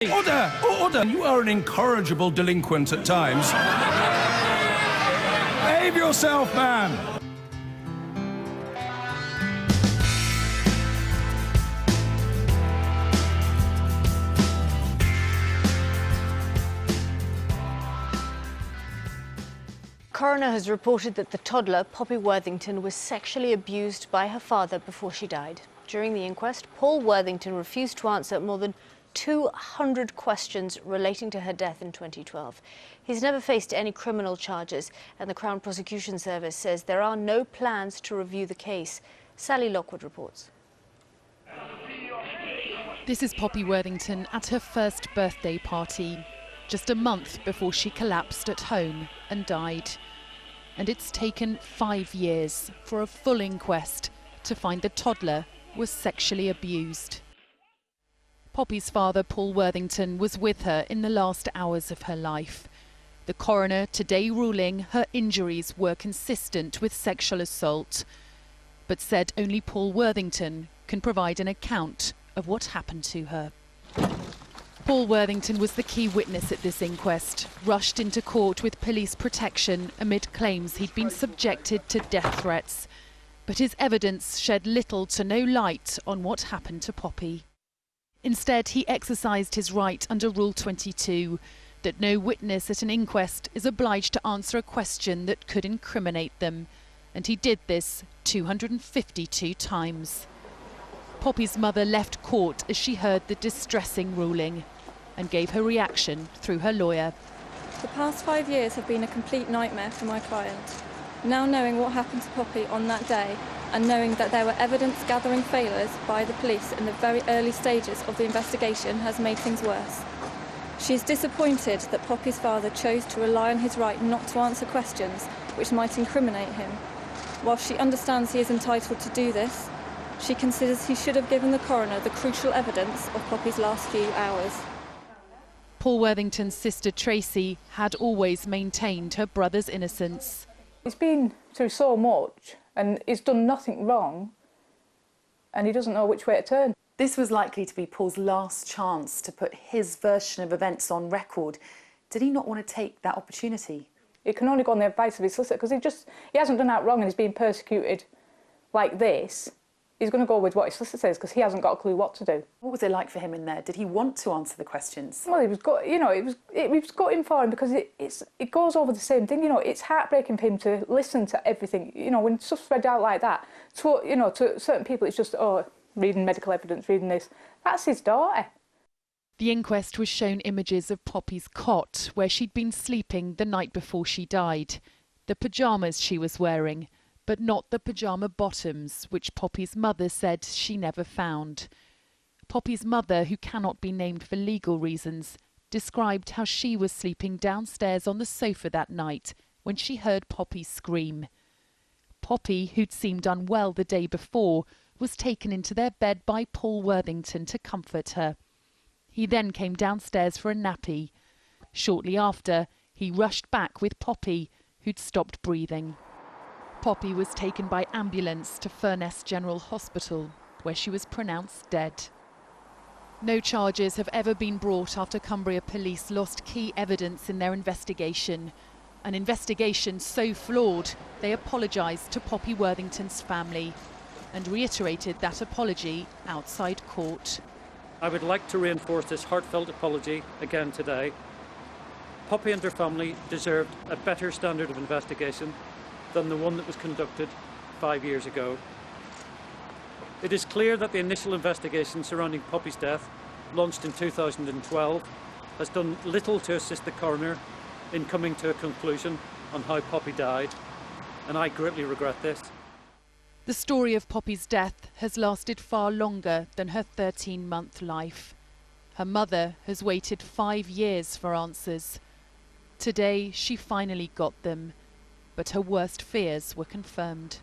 Order! Order! You are an incorrigible delinquent at times. Behave yourself, man! Coroner has reported that the toddler, Poppi Worthington, was sexually abused by her father before she died. During the inquest, Paul Worthington refused to answer more than 200 questions relating to her death in 2012. He's never faced any criminal charges, and the Crown Prosecution Service says there are no plans to review the case. Sally Lockwood reports. This is Poppi Worthington at her first birthday party, just a month before she collapsed at home and died. And it's taken 5 years for a full inquest to find the toddler was sexually abused. Poppi's father, Paul Worthington, was with her in the last hours of her life. The coroner today ruling her injuries were consistent with sexual assault, but said only Paul Worthington can provide an account of what happened to her. Paul Worthington was the key witness at this inquest, rushed into court with police protection amid claims he'd been subjected to death threats. But his evidence shed little to no light on what happened to Poppi. Instead, he exercised his right under Rule 22, that no witness at an inquest is obliged to answer a question that could incriminate them. And he did this 252 times. Poppi's mother left court as she heard the distressing ruling and gave her reaction through her lawyer. The past 5 years have been a complete nightmare for my client. Now knowing what happened to Poppi on that day and knowing that there were evidence-gathering failures by the police in the very early stages of the investigation has made things worse. She is disappointed that Poppi's father chose to rely on his right not to answer questions which might incriminate him. While she understands he is entitled to do this, she considers he should have given the coroner the crucial evidence of Poppi's last few hours. Paul Worthington's sister Tracy had always maintained her brother's innocence. He's been through so much and he's done nothing wrong and he doesn't know which way to turn. This was likely to be Paul's last chance to put his version of events on record. Did he not want to take that opportunity? He can only go on the advice of his solicitor because he hasn't done that wrong and he's being persecuted like this. He's going to go with what his solicitor says because he hasn't got a clue what to do. What was it like for him in there? Did he want to answer the questions? Well, it was gutting for him because it goes over the same thing. You know, it's heartbreaking for him to listen to everything. You know, when stuff's read out like that, to certain people it's just, oh, reading medical evidence, reading this. That's his daughter. The inquest was shown images of Poppi's cot, where she'd been sleeping the night before she died, the pyjamas she was wearing, but not the pyjama bottoms, which Poppi's mother said she never found. Poppi's mother, who cannot be named for legal reasons, described how she was sleeping downstairs on the sofa that night when she heard Poppi scream. Poppi, who'd seemed unwell the day before, was taken into their bed by Paul Worthington to comfort her. He then came downstairs for a nappy. Shortly after, he rushed back with Poppi, who'd stopped breathing. Poppi was taken by ambulance to Furness General Hospital, where she was pronounced dead. No charges have ever been brought after Cumbria police lost key evidence in their investigation. An investigation so flawed, they apologised to Poppi Worthington's family and reiterated that apology outside court. I would like to reinforce this heartfelt apology again today. Poppi and her family deserved a better standard of investigation than the one that was conducted 5 years ago. It is clear that the initial investigation surrounding Poppi's death, launched in 2012, has done little to assist the coroner in coming to a conclusion on how Poppi died, and I greatly regret this. The story of Poppi's death has lasted far longer than her 13-month life. Her mother has waited 5 years for answers. Today, she finally got them, but her worst fears were confirmed.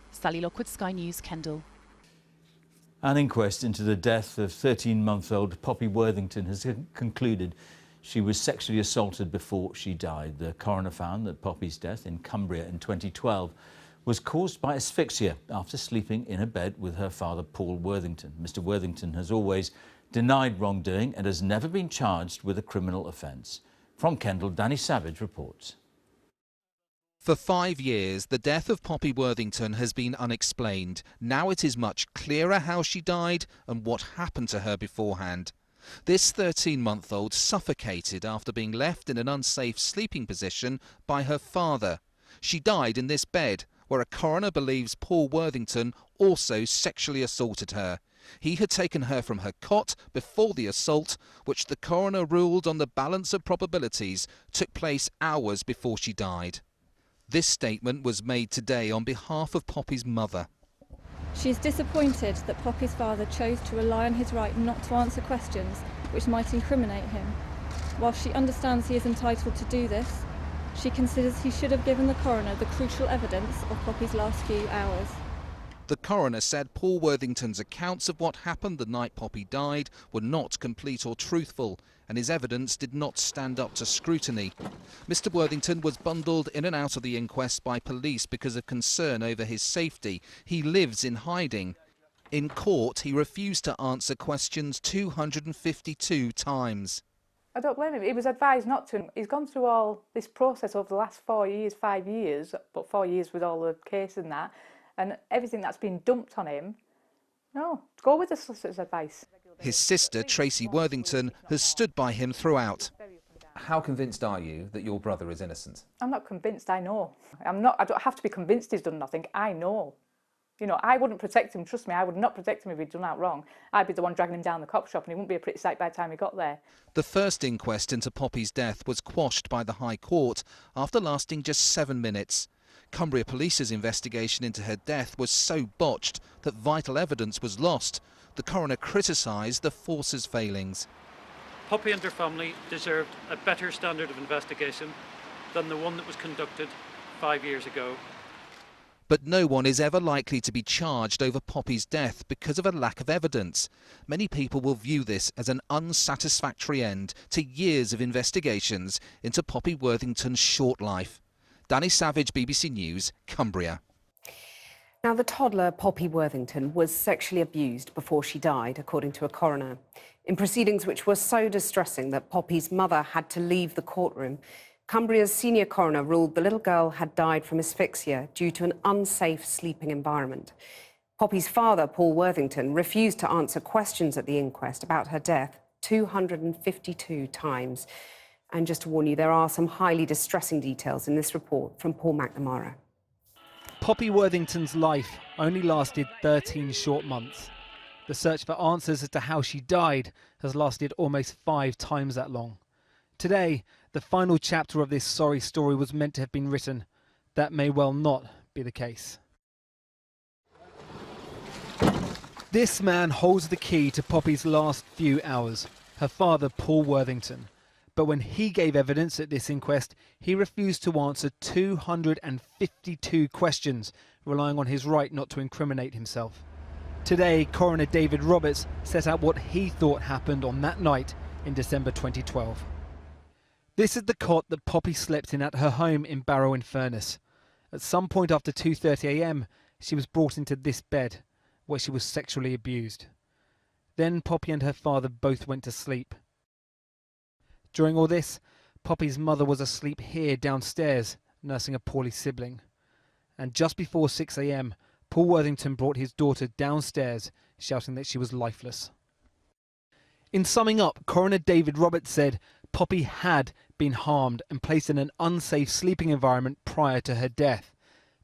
Sally Lockwood, Sky News, Kendal. An inquest into the death of 13-month-old Poppi Worthington has concluded she was sexually assaulted before she died. The coroner found that Poppi's death in Cumbria in 2012 was caused by asphyxia after sleeping in a bed with her father, Paul Worthington. Mr. Worthington has always denied wrongdoing and has never been charged with a criminal offence. From Kendal, Danny Savage reports. For 5 years, the death of Poppi Worthington has been unexplained. Now it is much clearer how she died and what happened to her beforehand. This 13-month-old suffocated after being left in an unsafe sleeping position by her father. She died in this bed, where a coroner believes Paul Worthington also sexually assaulted her. He had taken her from her cot before the assault, which the coroner ruled on the balance of probabilities took place hours before she died. This statement was made today on behalf of Poppi's mother. She is disappointed that Poppi's father chose to rely on his right not to answer questions which might incriminate him. While she understands he is entitled to do this, she considers he should have given the coroner the crucial evidence of Poppi's last few hours. The coroner said Paul Worthington's accounts of what happened the night Poppi died were not complete or truthful, and his evidence did not stand up to scrutiny. Mr. Worthington was bundled in and out of the inquest by police because of concern over his safety. He lives in hiding. In court, he refused to answer questions 252 times. I don't blame him. He was advised not to. He's gone through all this process over the last 4 years, 5 years, but 4 years with all the case and that, and everything that's been dumped on him. No, go with the solicitor's advice. His sister, Tracy Worthington, has stood by him throughout. How convinced are you that your brother is innocent? I'm not convinced, I know. I don't have to be convinced he's done nothing, I know. You know, I wouldn't protect him, trust me, I would not protect him if he'd done that wrong. I'd be the one dragging him down the cop shop and he wouldn't be a pretty sight by the time he got there. The first inquest into Poppi's death was quashed by the High Court after lasting just 7 minutes. Cumbria Police's investigation into her death was so botched that vital evidence was lost. The coroner criticised the force's failings. Poppi and her family deserved a better standard of investigation than the one that was conducted 5 years ago. But no one is ever likely to be charged over Poppi's death because of a lack of evidence. Many people will view this as an unsatisfactory end to years of investigations into Poppi Worthington's short life. Danny Savage, BBC News, Cumbria. Now, the toddler Poppi Worthington was sexually abused before she died, according to a coroner. In proceedings which were so distressing that Poppi's mother had to leave the courtroom, Cumbria's senior coroner ruled the little girl had died from asphyxia due to an unsafe sleeping environment. Poppi's father, Paul Worthington, refused to answer questions at the inquest about her death 252 times. And just to warn you, there are some highly distressing details in this report from Paul McNamara. Poppi Worthington's life only lasted 13 short months. The search for answers as to how she died has lasted almost 5 times that long. Today, the final chapter of this sorry story was meant to have been written. That may well not be the case. This man holds the key to Poppi's last few hours, her father, Paul Worthington. But when he gave evidence at this inquest, he refused to answer 252 questions, relying on his right not to incriminate himself. Today, Coroner David Roberts set out what he thought happened on that night in December 2012. This is the cot that Poppi slept in at her home in Barrow-in-Furness. At some point after 2:30 a.m, she was brought into this bed, where she was sexually abused. Then Poppi and her father both went to sleep. During all this, Poppi's mother was asleep here downstairs, nursing a poorly sibling. And just before 6 a.m, Paul Worthington brought his daughter downstairs, shouting that she was lifeless. In summing up, Coroner David Roberts said Poppi had been harmed and placed in an unsafe sleeping environment prior to her death.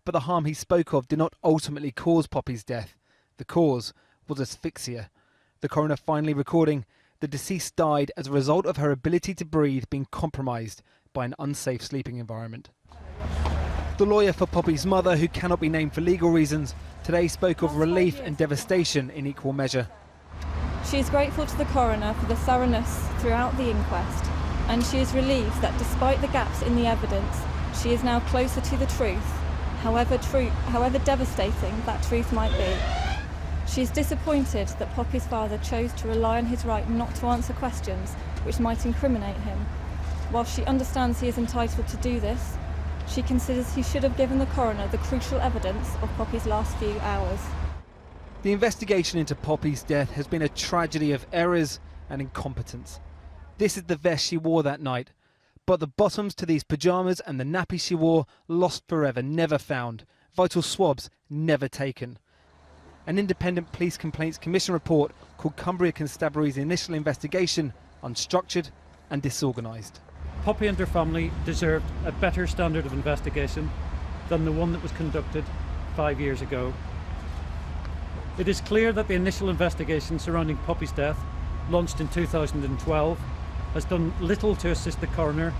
But the harm he spoke of did not ultimately cause Poppi's death. The cause was asphyxia. The coroner finally recording, the deceased died as a result of her ability to breathe being compromised by an unsafe sleeping environment. The lawyer for Poppi's mother, who cannot be named for legal reasons, today spoke of relief and devastation in equal measure. She is grateful to the coroner for the thoroughness throughout the inquest, and she is relieved that despite the gaps in the evidence, she is now closer to the truth, however devastating that truth might be. She is disappointed that Poppi's father chose to rely on his right not to answer questions which might incriminate him. While she understands he is entitled to do this, she considers he should have given the coroner the crucial evidence of Poppi's last few hours. The investigation into Poppy's death has been a tragedy of errors and incompetence. This is the vest she wore that night, but the bottoms to these pyjamas and the nappy she wore lost forever, never found. Vital swabs never taken. An independent police complaints commission report called Cumbria Constabulary's initial investigation unstructured and disorganised. Poppi and her family deserved a better standard of investigation than the one that was conducted 5 years ago. It is clear that the initial investigation surrounding Poppy's death, launched in 2012, has done little to assist the coroner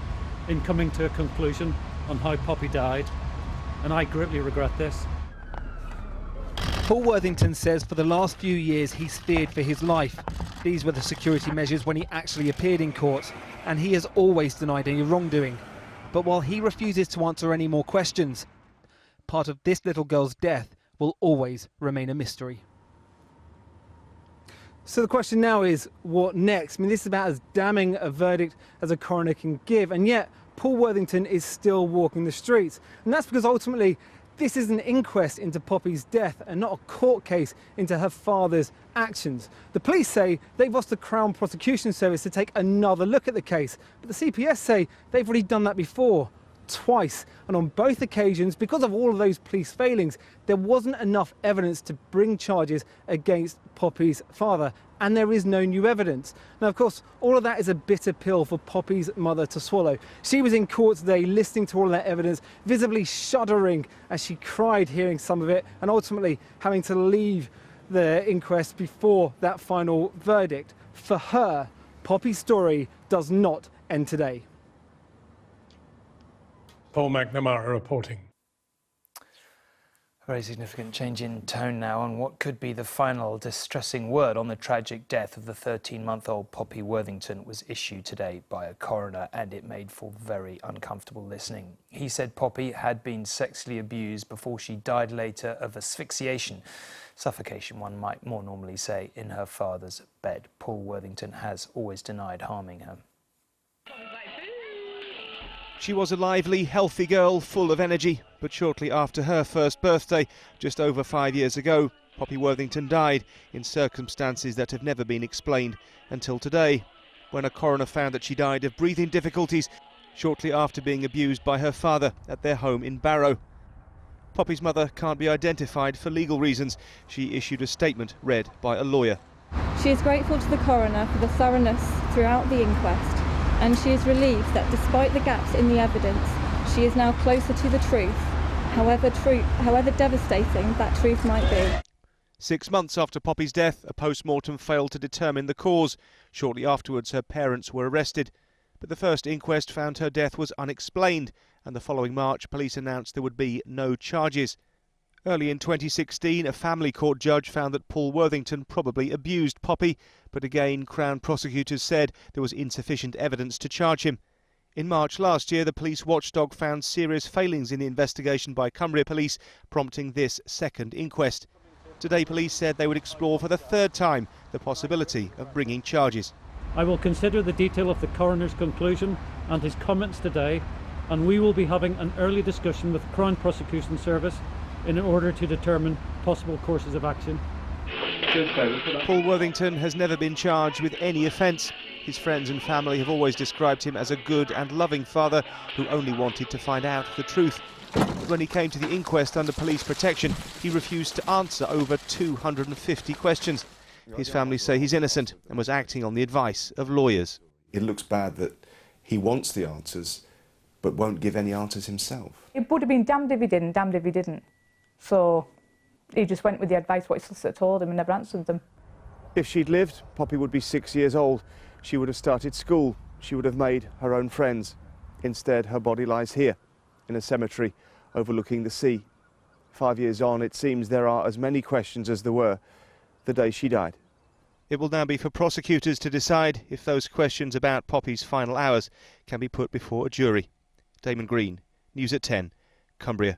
in coming to a conclusion on how Poppy died, and I greatly regret this. Paul Worthington says for the last few years he's feared for his life. These were the security measures when he actually appeared in court, and he has always denied any wrongdoing. But while he refuses to answer any more questions, part of this little girl's death will always remain a mystery. So the question now is, what next? I mean, this is about as damning a verdict as a coroner can give, and yet Paul Worthington is still walking the streets. And that's because ultimately this is an inquest into Poppy's death and not a court case into her father's actions. The police say they've asked the Crown Prosecution Service to take another look at the case, but the CPS say they've already done that before, twice, and on both occasions, because of all of those police failings, there wasn't enough evidence to bring charges against Poppy's father, and there is no new evidence. Now, of course, all of that is a bitter pill for Poppy's mother to swallow. She was in court today listening to all of that evidence, visibly shuddering as she cried hearing some of it, and ultimately having to leave the inquest before that final verdict. For her, Poppy's story does not end today. Paul McNamara reporting. A very significant change in tone now on what could be the final distressing word on the tragic death of the 13-month-old Poppi Worthington was issued today by a coroner, and it made for very uncomfortable listening. He said Poppi had been sexually abused before she died later of asphyxiation, suffocation one might more normally say, in her father's bed. Paul Worthington has always denied harming her. She was a lively, healthy girl, full of energy, but shortly after her first birthday, just over 5 years ago, Poppi Worthington died in circumstances that have never been explained until today, when a coroner found that she died of breathing difficulties shortly after being abused by her father at their home in Barrow. Poppy's mother can't be identified for legal reasons. She issued a statement read by a lawyer. She is grateful to the coroner for the thoroughness throughout the inquest, and she is relieved that despite the gaps in the evidence, she is now closer to the truth, however devastating that truth might be. 6 months after Poppy's death, a post-mortem failed to determine the cause. Shortly afterwards, her parents were arrested. But the first inquest found her death was unexplained, and the following March, police announced there would be no charges. Early in 2016, a family court judge found that Paul Worthington probably abused Poppi, but again, Crown prosecutors said there was insufficient evidence to charge him. In March last year, the police watchdog found serious failings in the investigation by Cumbria Police, prompting this second inquest. Today, police said they would explore for the third time the possibility of bringing charges. I will consider the detail of the coroner's conclusion and his comments today, and we will be having an early discussion with the Crown Prosecution Service in order to determine possible courses of action. Paul Worthington has never been charged with any offence. His friends and family have always described him as a good and loving father who only wanted to find out the truth. When he came to the inquest under police protection, he refused to answer over 250 questions. His family say he's innocent and was acting on the advice of lawyers. It looks bad that he wants the answers but won't give any answers himself. It would have been damned if he didn't, damned if he didn't. So he just went with the advice what his solicitor told him and never answered them. If she'd lived, Poppi would be 6 years old. She would have started school. She would have made her own friends. Instead, her body lies here, in a cemetery overlooking the sea. 5 years on, it seems there are as many questions as there were the day she died. It will now be for prosecutors to decide if those questions about Poppy's final hours can be put before a jury. Damon Green, News at 10, Cumbria.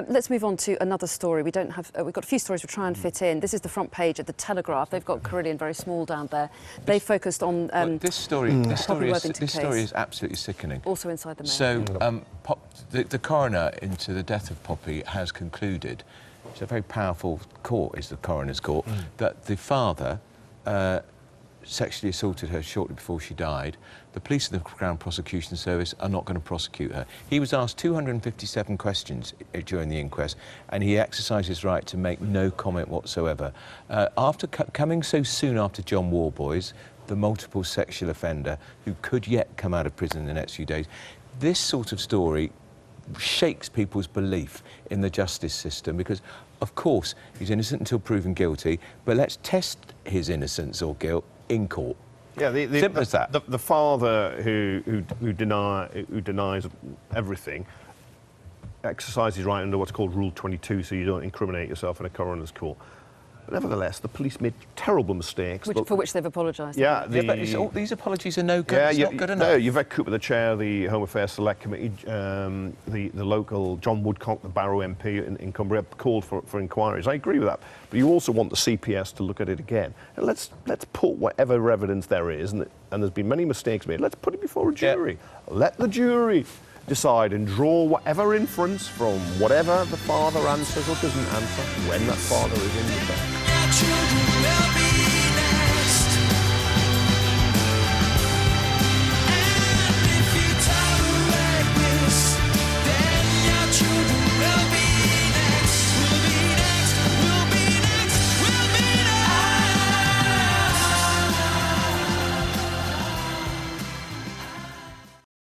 Let's move on to another story. We've got a few stories we'll try and fit in. This is the front page of the Telegraph. They've got Carillion very small down there. They focused on this story is absolutely sickening. Also inside the Mail. So the coroner into the death of Poppi has concluded it's a very powerful court, is the coroner's court, that the father sexually assaulted her shortly before she died. The police and the Crown Prosecution Service are not going to prosecute her. He was asked 257 questions during the inquest, and he exercised his right to make no comment whatsoever. After coming so soon after John Warboys, the multiple sexual offender who could yet come out of prison in the next few days, this sort of story shakes people's belief in the justice system, because of course he's innocent until proven guilty, but let's test his innocence or guilt in court. Yeah, simple as that. The father who denies everything exercises right under what's called Rule 22, so you don't incriminate yourself in a coroner's court. But nevertheless, the police made terrible mistakes. For which they've apologised. Yeah, but these apologies are no good. Yeah, it's not good enough. No, Yvette Cooper, the chair of the Home Affairs Select Committee, the local John Woodcock, the Barrow MP in Cumbria, called for inquiries. I agree with that. But you also want the CPS to look at it again. And let's put whatever evidence there is, and there's been many mistakes made, let's put it before a jury. Let the jury decide and draw whatever inference from whatever the father answers or doesn't answer when that father is in the dock.